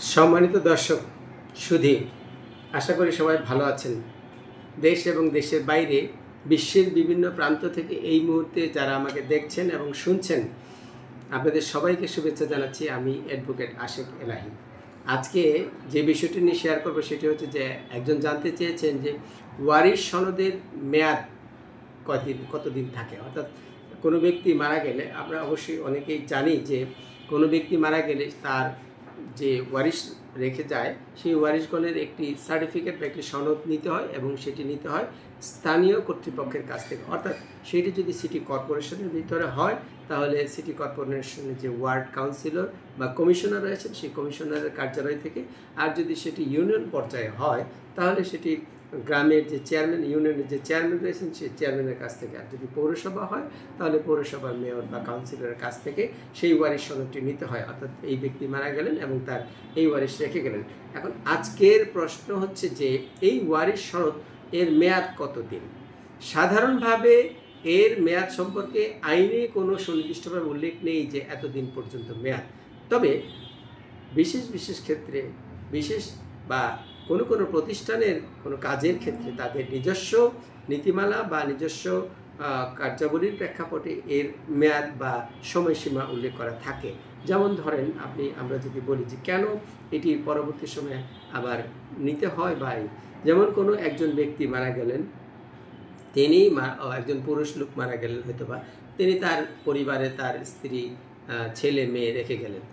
সম্মানিত দর্শক সুধী, আশা করি সবাই ভালো আছেন। দেশ এবং দেশের বাইরে বিশ্বের বিভিন্ন প্রান্ত থেকে এই মুহূর্তে যারা আমাকে দেখছেন এবং শুনছেন, আপনাদের সবাইকে শুভেচ্ছা জানাচ্ছি। আমি অ্যাডভোকেট আশেক এলাহি। আজকে যে বিষয়টি নিয়ে শেয়ার করবো সেটি হচ্ছে যে একজন জানতে চেয়েছেন যে ওয়ারিশ সনদের মেয়াদ কতদিন থাকে। অর্থাৎ কোনো ব্যক্তি মারা গেলে আমরা অবশ্যই অনেকেই জানি যে কোনো ব্যক্তি মারা গেলে তার যে ওয়ারিশ রেখে যায় সেই ওয়ারিশগণের একটি সার্টিফিকেট বা একটি সনদ নিতে হয় এবং সেটি নিতে হয় স্থানীয় কর্তৃপক্ষের কাছ থেকে। অর্থাৎ সেটি যদি সিটি কর্পোরেশনের ভিতরে হয় তাহলে সিটি কর্পোরেশনের যে ওয়ার্ড কাউন্সিলর বা কমিশনার রয়েছেন সেই কমিশনারের কার্যালয় থেকে, আর যদি সেটি ইউনিয়ন পর্যায়ে হয় তাহলে সেটি গ্রামের যে চেয়ারম্যান, ইউনিয়নের যে চেয়ারম্যান রয়েছেন সেই চেয়ারম্যানের কাছ থেকে, আর যদি পৌরসভা হয় তাহলে পৌরসভার মেয়র বা কাউন্সিলরের কাছ থেকে সেই ওয়ারিশ সনদটি নিতে হয়। অর্থাৎ এই ব্যক্তি মারা গেলেন এবং তার এই ওয়ারিশ রেখে গেলেন। এখন আজকের প্রশ্ন হচ্ছে যে এই ওয়ারিশ সনদ এর মেয়াদ কতদিন। সাধারণভাবে এর মেয়াদ সম্পর্কে আইনে কোনো সুনির্দিষ্টভাবে উল্লেখ নেই যে এতদিন পর্যন্ত মেয়াদ। তবে বিশেষ বিশেষ ক্ষেত্রে বিশেষ বা কোনো কোনো প্রতিষ্ঠানের কোনো কাজের ক্ষেত্রে তাদের নিজস্ব নীতিমালা বা নিজস্ব কার্যাবলীর প্রেক্ষাপটে এর মেয়াদ বা সময়সীমা উল্লেখ করা থাকে। যেমন ধরেন আমরা যদি বলি যে কেন এটি পরবর্তী সময়ে আবার নিতে হয়, বা যেমন কোনো একজন ব্যক্তি মারা গেলেন, তিনি একজন পুরুষ লোক মারা গেলেন, হয়তোবা তিনি তার পরিবারে তার স্ত্রী ছেলে মেয়ে রেখে গেলেন।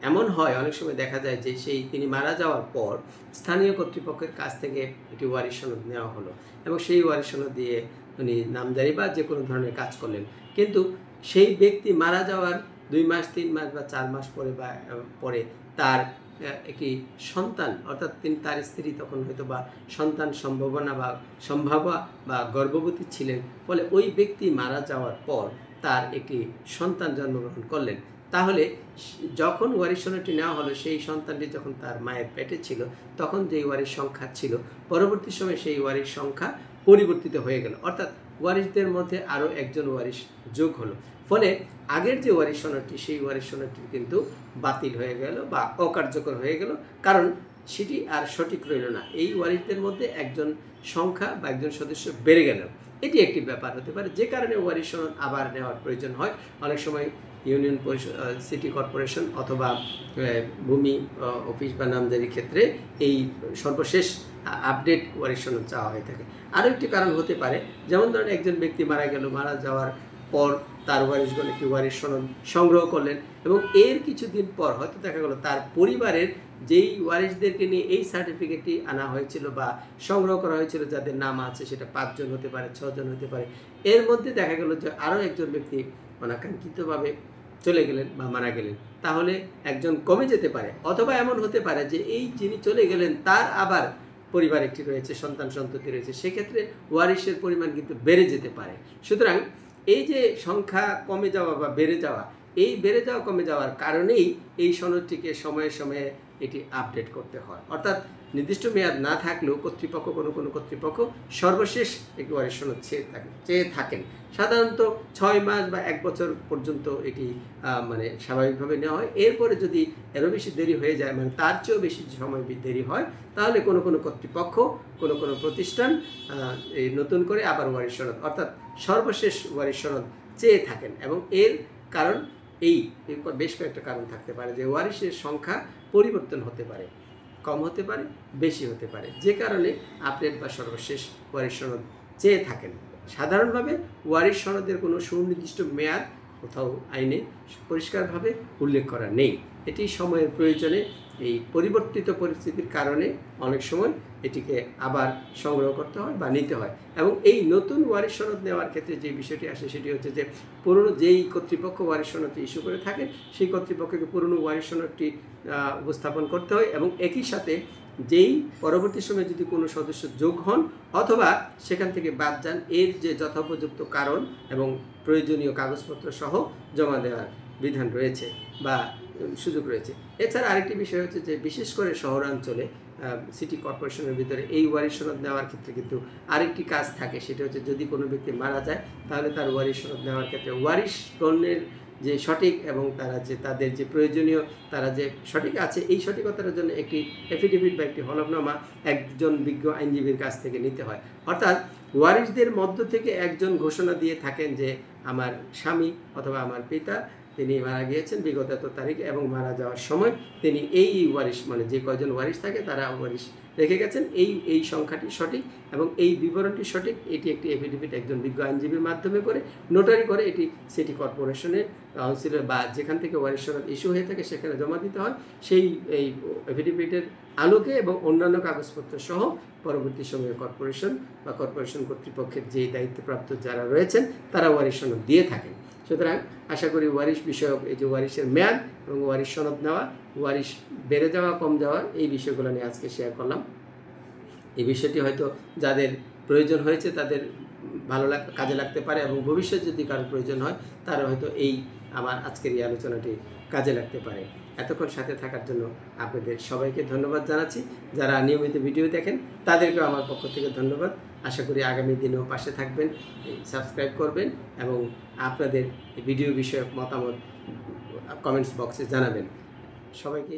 এমন হয় অনেক সময় দেখা যায় যে তিনি মারা যাওয়ার পর স্থানীয় কর্তৃপক্ষের কাছ থেকে একটি ওয়ারিশ সনদ নেওয়া হলো এবং সেই ওয়ারিশ সনদ দিয়ে উনি নামজারি বা যে কোনো ধরনের কাজ করলেন। কিন্তু সেই ব্যক্তি মারা যাওয়ার 2 মাস 3 মাস বা 4 মাস পরে তার একটি সন্তান, অর্থাৎ তার স্ত্রী তখন হয়তো বা সন্তান সম্ভাবনা বা গর্ভবতী ছিলেন, ফলে ওই ব্যক্তি মারা যাওয়ার পর তার একটি সন্তান জন্মগ্রহণ করলেন। তাহলে যখন ওয়ারিশ সনদটি নেওয়া হলো সেই সন্তানটি যখন তার মায়ের পেটে ছিল তখন যেই ওয়ারিশ সংখ্যা ছিল পরবর্তী সময়ে সেই ওয়ারিশ সংখ্যা পরিবর্তিত হয়ে গেল, অর্থাৎ ওয়ারিশদের মধ্যে আরও একজন ওয়ারিশ যোগ হলো। ফলে আগের যে ওয়ারিশ সনদটি সেই ওয়ারিশ সনদটি কিন্তু বাতিল হয়ে গেল বা অকার্যকর হয়ে গেল, কারণ সেটি আর সঠিক রইল না। এই ওয়ারিশদের মধ্যে একজন সংখ্যা বা একজন সদস্য বেড়ে গেল, এটি একটি ব্যাপার হতে পারে যে কারণে ওয়ারিশ সনদ আবার নেওয়ার প্রয়োজন হয়। অনেক সময় ইউনিয়ন পরিষদ, সিটি কর্পোরেশন অথবা ভূমি অফিস বা নামজারির ক্ষেত্রে এই সর্বশেষ আপডেট ওয়ারিশ সনদ চাওয়া হয়ে থাকে। আরও একটি কারণ হতে পারে, যেমন ধরেন একজন ব্যক্তি মারা গেল, মারা যাওয়ার পর তার ওয়ারিশগণ একটি ওয়ারিশ সনদ সংগ্রহ করলেন এবং এর কিছুদিন পর হয়তো দেখা গেল তার পরিবারের যেই ওয়ারিশদেরকে নিয়ে এই সার্টিফিকেটটি আনা হয়েছিল বা সংগ্রহ করা হয়েছিল, যাদের নাম আছে সেটা 5 জন হতে পারে, 6 জন হতে পারে, এর মধ্যে দেখা গেল যে আরও একজন ব্যক্তি অনাকাঙ্ক্ষিতভাবে চলে গেলেন বা মারা গেলেন, তাহলে একজন কমে যেতে পারে। অথবা এমন হতে পারে যে এই যিনি চলে গেলেন তার আবার পরিবার একটি রয়েছে, সন্তান সন্ততি রয়েছে, সেক্ষেত্রে ওয়ারিশের পরিমাণ কিন্তু বেড়ে যেতে পারে। সুতরাং এই যে সংখ্যা কমে যাওয়া বা বেড়ে যাওয়া, এই বেড়ে যাওয়া কমে যাওয়ার কারণেই এই সনদটিকে সময়ে সময়ে এটি আপডেট করতে হয়। অর্থাৎ নির্দিষ্ট মেয়াদ না থাকলেও কোনো কোনো কর্তৃপক্ষ সর্বশেষ একটি ওয়ারিশ সনদ চেয়ে থাকেন। সাধারণত 6 মাস বা 1 বছর পর্যন্ত এটি স্বাভাবিকভাবে নেওয়া হয়। এরপরে যদি এরও বেশি দেরি হয়ে যায়, তার চেয়েও বেশি সময় দেরি হয়, তাহলে কোনো কোনো কর্তৃপক্ষ, কোনো কোনো প্রতিষ্ঠান এই নতুন করে আবার ওয়ারিশ সনদ অর্থাৎ সর্বশেষ ওয়ারিশ সনদ চেয়ে থাকেন। এবং এর কারণ এই বেশ কয়েকটা কারণ থাকতে পারে যে ওয়ারিশের সংখ্যা পরিবর্তন হতে পারে, কম হতে পারে, বেশি হতে পারে, যে কারণে আপডেট বা সর্বশেষ ওয়ারিশ সনদ চেয়ে থাকেন। সাধারণভাবে ওয়ারিশ সনদের কোনো সুনির্দিষ্ট মেয়াদ কোথাও আইনে পরিষ্কারভাবে উল্লেখ করা নেই। এটি সময়ের প্রয়োজনে এই পরিবর্তিত পরিস্থিতির কারণে অনেক সময় এটিকে আবার সংগ্রহ করতে হয় বা নিতে হয়। এবং এই নতুন ওয়ারিশ সনদ নেওয়ার ক্ষেত্রে যে বিষয়টি আসে সেটি হচ্ছে যে পুরনো যেই কর্তৃপক্ষ ওয়ারিশ সনদটি ইস্যু করে থাকে সেই কর্তৃপক্ষকে পুরনো ওয়ারিশ সনদটি উপস্থাপন করতে হয় এবং একই সাথে যেই পরবর্তী সময়ে যদি কোনো সদস্য যোগ হন অথবা সেখান থেকে বাদ যান, এর যে যথোপযুক্ত কারণ এবং প্রয়োজনীয় কাগজপত্র সহ জমা দেওয়ার বিধান রয়েছে বা সুযোগ রয়েছে। এছাড়া আরেকটি বিষয় হচ্ছে যে বিশেষ করে শহরাঞ্চলে সিটি কর্পোরেশনের ভিতরে এই ওয়ারিশ সনদ নেওয়ার ক্ষেত্রে কিন্তু আরেকটি কাজ থাকে, সেটা হচ্ছে যদি কোনো ব্যক্তি মারা যায় তাহলে তার ওয়ারিশ সনদ নেওয়ার ক্ষেত্রে ওয়ারিশগণের যে সঠিক এবং তারা যে তাদের যে প্রয়োজনীয় তারা যে সঠিক আছে এই সঠিকতার জন্য একটি এফিডেভিট বা একটি হলফনামা একজন বিজ্ঞ আইনজীবীর কাছ থেকে নিতে হয়। অর্থাৎ ওয়ারিশদের মধ্য থেকে একজন ঘোষণা দিয়ে থাকেন যে আমার স্বামী অথবা আমার পিতা তিনি মারা গিয়েছেন বিগত এত তারিখে এবং মারা যাওয়ার সময় তিনি এই ওয়ারিশ মানে যে কয়জন ওয়ারিশ থাকে তারা ওয়ারিশ রেখে গেছেন এই সংখ্যাটি সঠিক এবং এই বিবরণটি সঠিক। এটি একটি এফিডেভিট একজন বিজ্ঞ আইনজীবীর মাধ্যমে করে নোটারি করে এটি সিটি কর্পোরেশনের কাউন্সিলের বা যেখান থেকে ওয়ারিশ সনদ ইস্যু হয়ে থাকে সেখানে জমা দিতে হয়। সেই এই এফিডেভিটের আলোকে এবং অন্যান্য কাগজপত্র সহ পরবর্তী সময়ে কর্পোরেশন বা কর্পোরেশন কর্তৃপক্ষের যে দায়িত্বপ্রাপ্ত যারা রয়েছেন তারা ওয়ারিশ সনদ দিয়ে থাকেন। সুতরাং আশা করি ওয়ারিশ বিষয়ক এই যে ওয়ারিশের মেয়াদ এবং ওয়ারিশ সনদ নেওয়া, ওয়ারিশ বেড়ে যাওয়া কম যাওয়া এই বিষয়গুলো নিয়ে আজকে শেয়ার করলাম। এই বিষয়টি হয়তো যাদের প্রয়োজন হয়েছে তাদের কাজে লাগতে পারে এবং ভবিষ্যৎ যদি কারো প্রয়োজন হয় তারা হয়তো এই আমার আজকের এই আলোচনাটি কাজে লাগতে পারে। এতক্ষণ সাথে থাকার জন্য আপনাদের সবাইকে ধন্যবাদ জানাচ্ছি। যারা নিয়মিত ভিডিও দেখেন তাদেরকেও আমার পক্ষ থেকে ধন্যবাদ। আশা করি আগামী দিনেও পাশে থাকবেন, সাবস্ক্রাইব করবেন এবং আপনাদের ভিডিও বিষয়ক মতামত কমেন্টস বক্সে জানাবেন। সবাইকে